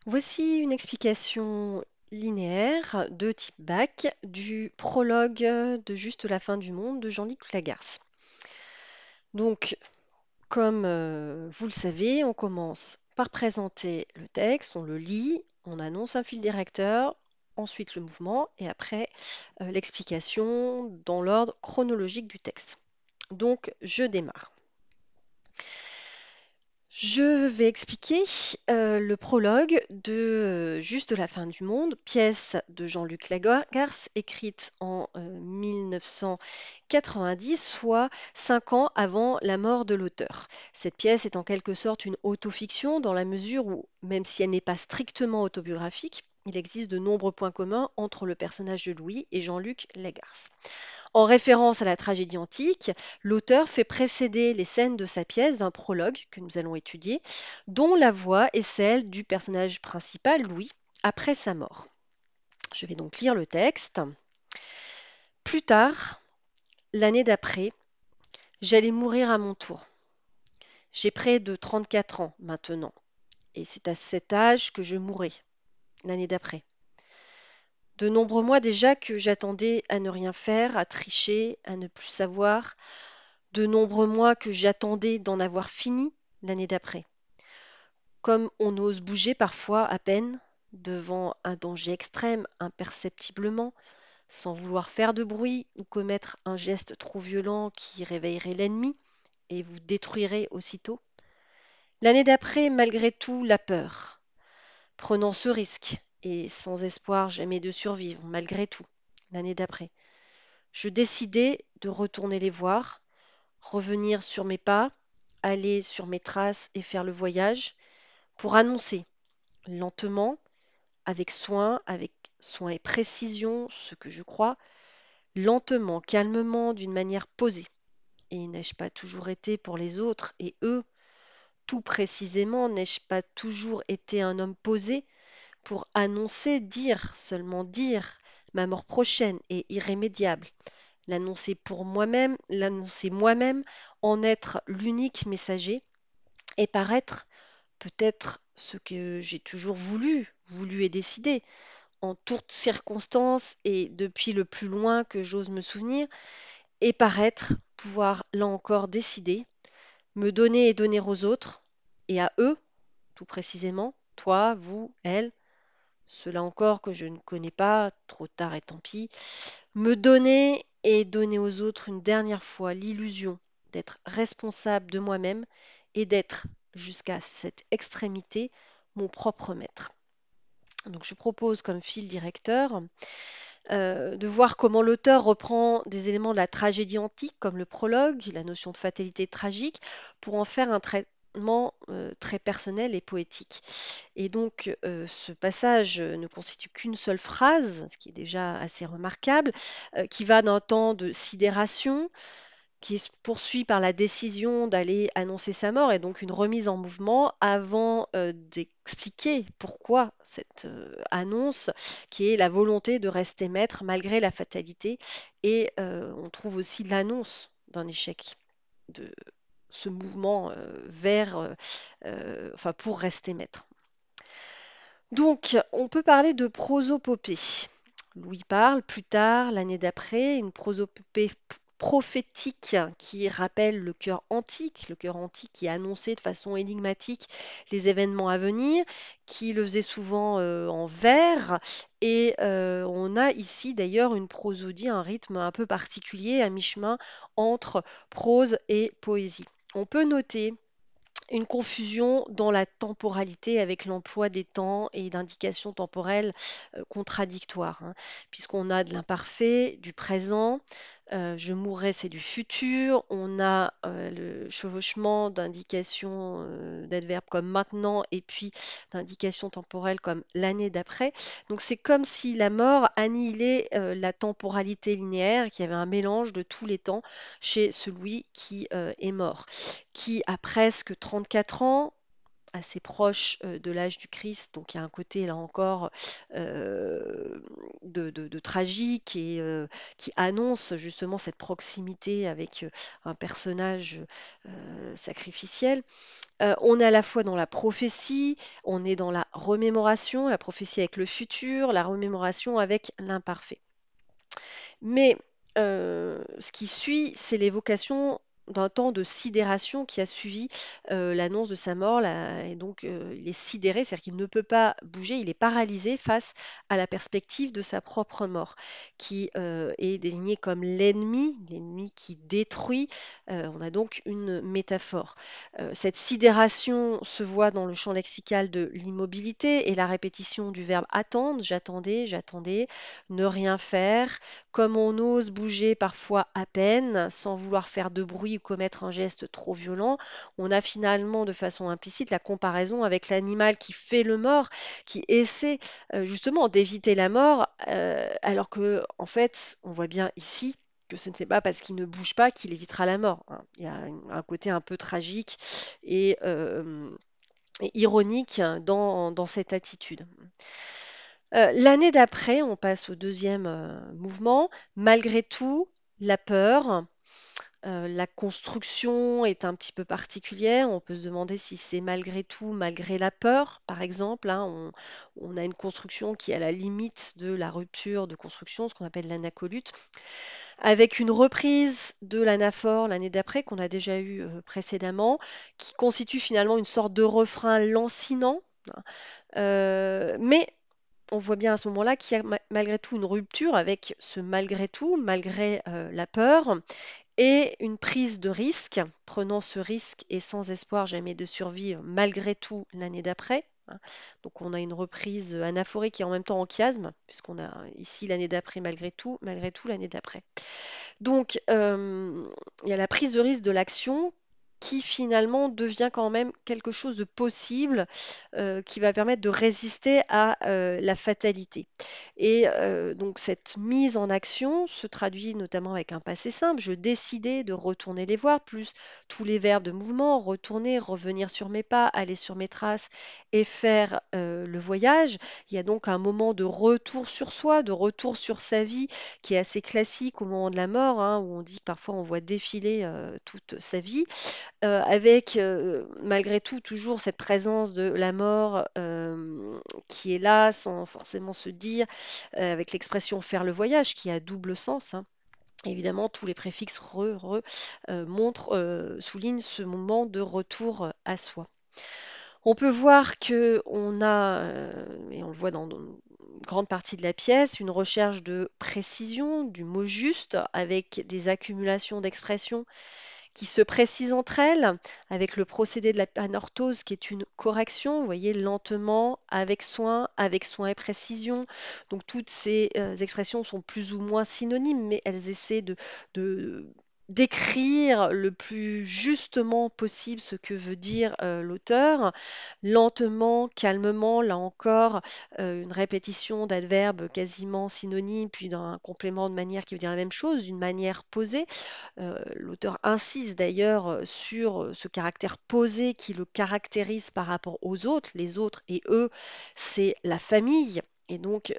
Voici une explication linéaire de type bac du prologue de Juste la fin du monde de Jean-Luc Lagarce. Donc, comme vous le savez, on commence par présenter le texte, on le lit, on annonce un fil directeur, ensuite le mouvement et après l'explication dans l'ordre chronologique du texte. Donc, je démarre. Je vais expliquer le prologue de Juste la fin du monde, pièce de Jean-Luc Lagarce, écrite en 1990, soit 5 ans avant la mort de l'auteur. Cette pièce est en quelque sorte une autofiction dans la mesure où, même si elle n'est pas strictement autobiographique, il existe de nombreux points communs entre le personnage de Louis et Jean-Luc Lagarce. En référence à la tragédie antique, l'auteur fait précéder les scènes de sa pièce d'un prologue que nous allons étudier, dont la voix est celle du personnage principal, Louis, après sa mort. Je vais donc lire le texte. Plus tard, l'année d'après, j'allais mourir à mon tour. J'ai près de 34 ans maintenant, et c'est à cet âge que je mourrai, l'année d'après. De nombreux mois déjà que j'attendais à ne rien faire, à tricher, à ne plus savoir, de nombreux mois que j'attendais d'en avoir fini l'année d'après. Comme on ose bouger parfois à peine devant un danger extrême, imperceptiblement, sans vouloir faire de bruit ou commettre un geste trop violent qui réveillerait l'ennemi et vous détruirait aussitôt. L'année d'après, malgré tout, la peur, prenant ce risque et sans espoir jamais de survivre, malgré tout, l'année d'après. Je décidai de retourner les voir, revenir sur mes pas, aller sur mes traces et faire le voyage pour annoncer lentement, avec soin et précision, ce que je crois, lentement, calmement, d'une manière posée. Et n'ai-je pas toujours été pour les autres et eux, tout précisément, n'ai-je pas toujours été un homme posé pour annoncer, dire, seulement dire, ma mort prochaine et irrémédiable, l'annoncer moi-même, en être l'unique messager et paraître peut-être ce que j'ai toujours voulu et décidé, en toutes circonstances et depuis le plus loin que j'ose me souvenir, et paraître pouvoir là encore décider, me donner et donner aux autres, et à eux, tout précisément, toi, vous, elle, ceux-là encore que je ne connais pas, trop tard et tant pis, me donner et donner aux autres une dernière fois l'illusion d'être responsable de moi-même et d'être, jusqu'à cette extrémité, mon propre maître. Donc je propose comme fil directeur de voir comment l'auteur reprend des éléments de la tragédie antique, comme le prologue, la notion de fatalité tragique, pour en faire un traitement très personnel et poétique. Et donc, ce passage ne constitue qu'une seule phrase, ce qui est déjà assez remarquable, qui va d'un temps de sidération, qui se poursuit par la décision d'aller annoncer sa mort et donc une remise en mouvement avant d'expliquer pourquoi cette annonce, qui est la volonté de rester maître malgré la fatalité. Et on trouve aussi l'annonce d'un échec de ce mouvement enfin, pour rester maître. Donc, on peut parler de prosopopée. Louis parle plus tard, l'année d'après, une prosopopée prophétique qui rappelle le cœur antique qui annonçait de façon énigmatique les événements à venir, qui le faisait souvent en vers. Et on a ici d'ailleurs une prosodie, un rythme un peu particulier à mi-chemin entre prose et poésie. On peut noter une confusion dans la temporalité avec l'emploi des temps et d'indications temporelles contradictoires, hein, puisqu'on a de l'imparfait, du présent, je mourrai, c'est du futur, on a le chevauchement d'indications d'adverbes comme maintenant et puis d'indications temporelles comme l'année d'après. Donc c'est comme si la mort annihilait la temporalité linéaire, qu'il y avait un mélange de tous les temps chez celui qui est mort qui a presque 34 ans, assez proche de l'âge du Christ, donc il y a un côté là encore euh, de tragique et qui annonce justement cette proximité avec un personnage sacrificiel. On est à la fois dans la prophétie, on est dans la prophétie avec le futur, la remémoration avec l'imparfait. Mais ce qui suit, c'est l'évocation d'un temps de sidération qui a suivi l'annonce de sa mort. Et donc, il est sidéré, c'est-à-dire qu'il ne peut pas bouger, il est paralysé face à la perspective de sa propre mort, qui est désigné comme l'ennemi, l'ennemi qui détruit. On a donc une métaphore. Cette sidération se voit dans le champ lexical de l'immobilité et la répétition du verbe attendre, j'attendais, j'attendais, ne rien faire, comme on ose bouger parfois à peine, sans vouloir faire de bruit ou commettre un geste trop violent, on a finalement de façon implicite la comparaison avec l'animal qui fait le mort, qui essaie justement d'éviter la mort, alors que en fait, on voit bien ici que ce n'est pas parce qu'il ne bouge pas qu'il évitera la mort, hein. Il y a un côté un peu tragique et ironique dans cette attitude. L'année d'après, on passe au deuxième mouvement. Malgré tout, la peur, la construction est un petit peu particulière. On peut se demander si c'est malgré tout, malgré la peur, par exemple, hein. On a une construction qui est à la limite de la rupture de construction, ce qu'on appelle l'anacolute, avec une reprise de l'anaphore l'année d'après, qu'on a déjà eu précédemment, qui constitue finalement une sorte de refrain lancinant, hein. Mais on voit bien à ce moment-là qu'il y a malgré tout une rupture avec ce malgré tout, malgré la peur, et une prise de risque, prenant ce risque et sans espoir jamais de survivre malgré tout l'année d'après, hein. Donc on a une reprise anaphorique et en même temps en chiasme, puisqu'on a ici l'année d'après malgré tout l'année d'après. Donc, il y a la prise de risque de l'action qui finalement devient quand même quelque chose de possible, qui va permettre de résister à la fatalité. Et donc cette mise en action se traduit notamment avec un passé simple. Je décidais de retourner les voir, plus tous les verbes de mouvement, retourner, revenir sur mes pas, aller sur mes traces et faire le voyage. Il y a donc un moment de retour sur soi, de retour sur sa vie qui est assez classique au moment de la mort, hein, où on dit que parfois on voit défiler toute sa vie, avec malgré tout toujours cette présence de la mort qui est là sans forcément se dire, avec l'expression faire le voyage qui a double sens, hein. Évidemment, tous les préfixes montrent, soulignent ce moment de retour à soi. On peut voir que on a, et on le voit dans une grande partie de la pièce, une recherche de précision, du mot juste, avec des accumulations d'expressions qui se précisent entre elles, avec le procédé de la panorthose qui est une correction, vous voyez, lentement, avec soin et précision. Donc toutes ces expressions sont plus ou moins synonymes, mais elles essaient de d'écrire le plus justement possible ce que veut dire l'auteur, lentement, calmement, là encore, une répétition d'adverbes quasiment synonymes, puis d'un complément de manière qui veut dire la même chose, d'une manière posée. L'auteur insiste d'ailleurs sur ce caractère posé qui le caractérise par rapport aux autres. Les autres et eux, c'est la famille. Et donc,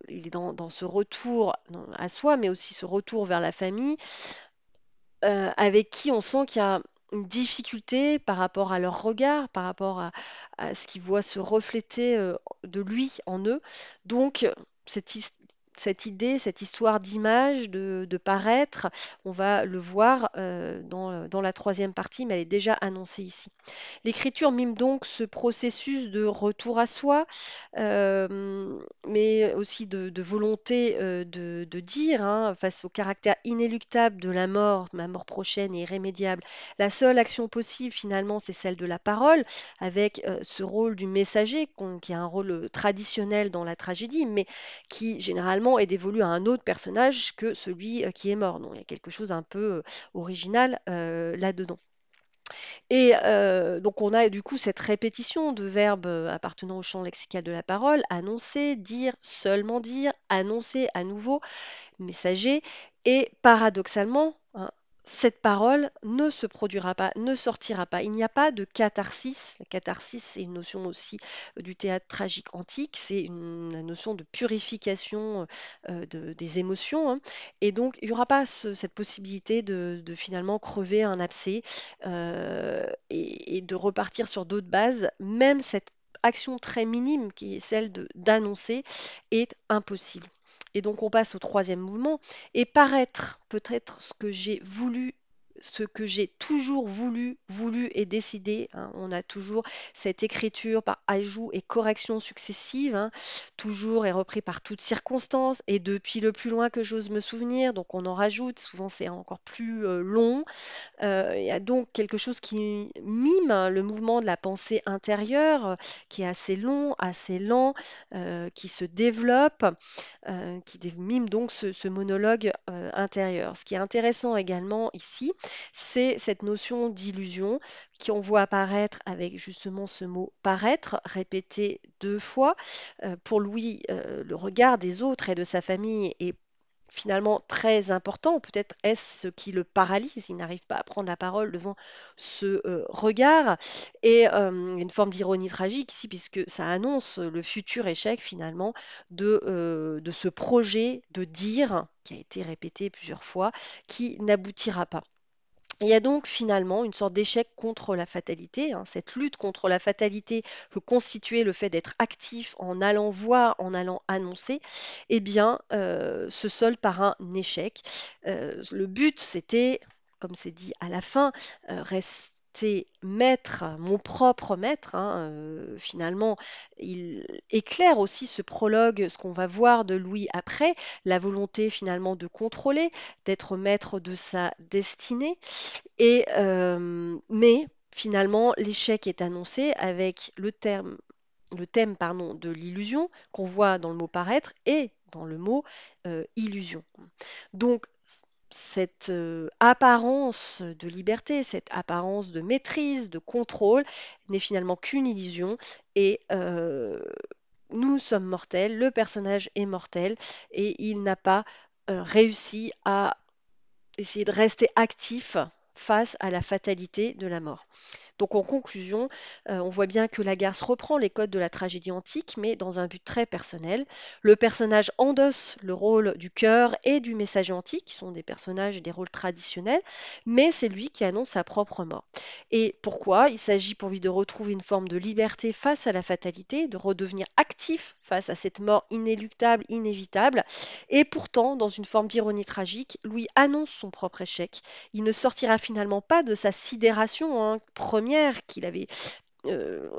il est dans ce retour à soi, mais aussi ce retour vers la famille, avec qui on sent qu'il y a une difficulté par rapport à leur regard, par rapport à ce qu'ils voient se refléter de lui en eux. Donc, cette, his- cette idée, cette histoire d'image, de paraître, on va le voir dans la troisième partie, mais elle est déjà annoncée ici. L'écriture mime donc ce processus de retour à soi, mais aussi de volonté de dire, hein, face au caractère inéluctable de la mort, ma mort prochaine et irrémédiable. La seule action possible, finalement, c'est celle de la parole, avec ce rôle du messager, qui a un rôle traditionnel dans la tragédie, mais qui généralement est dévolu à un autre personnage que celui qui est mort. Donc il y a quelque chose un peu original là-dedans. Et donc on a du coup cette répétition de verbes appartenant au champ lexical de la parole, annoncer, seulement dire, annoncer à nouveau, messager, et paradoxalement, hein, cette parole ne se produira pas, ne sortira pas. Il n'y a pas de catharsis. La catharsis, c'est une notion aussi du théâtre tragique antique, c'est une notion de purification des émotions, hein. Et donc, il n'y aura pas cette possibilité de finalement crever un abcès et de repartir sur d'autres bases. Même cette action très minime qui est celle d'annoncer est impossible. Et donc, on passe au troisième mouvement et paraître peut-être ce que j'ai toujours voulu et décidé, hein. On a toujours cette écriture par ajout et correction successive, hein, toujours est repris par toutes circonstances et depuis le plus loin que j'ose me souvenir, donc on en rajoute, souvent c'est encore plus long. Il y a donc quelque chose qui mime, hein, le mouvement de la pensée intérieure, qui est assez long, assez lent, qui se développe, mime donc ce monologue intérieur. Ce qui est intéressant également ici, c'est cette notion d'illusion qu'on voit apparaître avec justement ce mot paraître, répété deux fois. Pour Louis, le regard des autres et de sa famille est finalement très important. Peut-être est-ce ce qui le paralyse, il n'arrive pas à prendre la parole devant ce regard. Et une forme d'ironie tragique ici, puisque ça annonce le futur échec finalement de ce projet de dire, qui a été répété plusieurs fois, qui n'aboutira pas. Il y a donc finalement une sorte d'échec contre la fatalité, hein, cette lutte contre la fatalité que constituait le fait d'être actif en allant voir, en allant annoncer, eh bien, se solde par un échec. Le but, c'était, comme c'est dit à la fin, rester maître, mon propre maître, hein, finalement, il éclaire aussi ce prologue, ce qu'on va voir de Louis après, la volonté finalement de contrôler, d'être maître de sa destinée. Mais finalement, l'échec est annoncé avec le thème pardon, de l'illusion qu'on voit dans le mot paraître et dans le mot illusion. Donc, cette apparence de liberté, cette apparence de maîtrise, de contrôle, n'est finalement qu'une illusion et nous sommes mortels, le personnage est mortel et il n'a pas réussi à essayer de rester actif face à la fatalité de la mort. Donc en conclusion, on voit bien que la garce reprend les codes de la tragédie antique, mais dans un but très personnel. Le personnage endosse le rôle du cœur et du messager antique, qui sont des personnages et des rôles traditionnels, mais c'est lui qui annonce sa propre mort. Et pourquoi? Il s'agit pour lui de retrouver une forme de liberté face à la fatalité, de redevenir actif face à cette mort inéluctable, inévitable. Et pourtant, dans une forme d'ironie tragique, Louis annonce son propre échec. Il ne sortira finalement pas de sa sidération, hein, première qu'il avait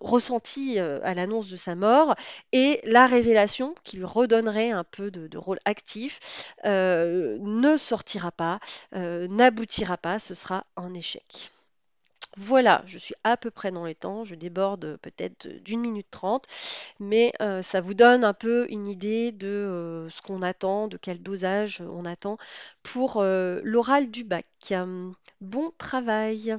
ressentie à l'annonce de sa mort et la révélation qui lui redonnerait un peu de rôle actif ne sortira pas, n'aboutira pas, ce sera un échec. Voilà, je suis à peu près dans les temps, je déborde peut-être d'une minute trente, mais ça vous donne un peu une idée de ce qu'on attend, de quel dosage on attend pour l'oral du bac. Bon travail.